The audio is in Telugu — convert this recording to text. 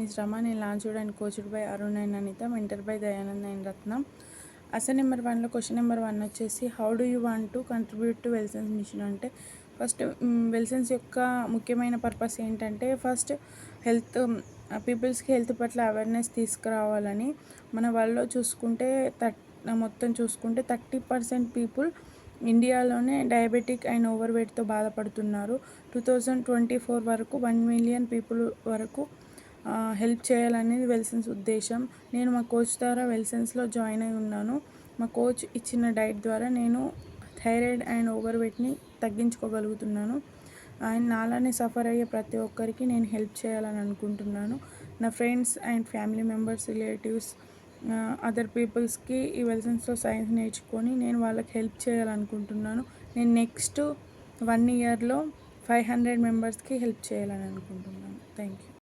is Rama. నేను launched and coached by Arun and Anita, mentored by Dayanand and Ratnam. అసలు నెంబర్ 1లో క్వశ్చన్ నెంబర్ 1 వచ్చేసి how do you want to contribute to Wellsense mission అంటే ఫస్ట్ వెల్సెన్స్ యొక్క ముఖ్యమైన పర్పస్ ఏంటంటే ఫస్ట్ హెల్త్ పీపుల్స్కి హెల్త్ పట్ల అవేర్నెస్ తీసుకురావాలని. మన వాళ్ళలో చూసుకుంటే మొత్తం చూసుకుంటే 30% పీపుల్ ఇండియాలోనే డయాబెటిక్ అండ్ ఓవర్ వెయిట్తో బాధపడుతున్నారు. 2024 వరకు 1 మిలియన్ పీపుల్ వరకు హెల్ప్ చేయాలనేది వెల్సెన్స్ ఉద్దేశం. నేను మా కోచ్ ద్వారా వెల్సెన్స్లో జాయిన్ అయి ఉన్నాను. మా కోచ్ ఇచ్చిన డైట్ ద్వారా నేను థైరాయిడ్ అండ్ ఓవర్ వెయిట్ని తగ్గించుకోగలుగుతున్నాను. అండ్ నాలానే సఫర్ అయ్యే ప్రతి ఒక్కరికి నేను హెల్ప్ చేయాలని అనుకుంటున్నాను. నా friends and family members, relatives, other పీపుల్స్కి ఈ వెల్సెన్స్లో సైన్స్ నేర్చుకొని నేను వాళ్ళకి హెల్ప్ చేయాలనుకుంటున్నాను. నేను నెక్స్ట్ 1 ఇయర్లో 500 మెంబర్స్కి హెల్ప్ చేయాలని అనుకుంటున్నాను. Thank you.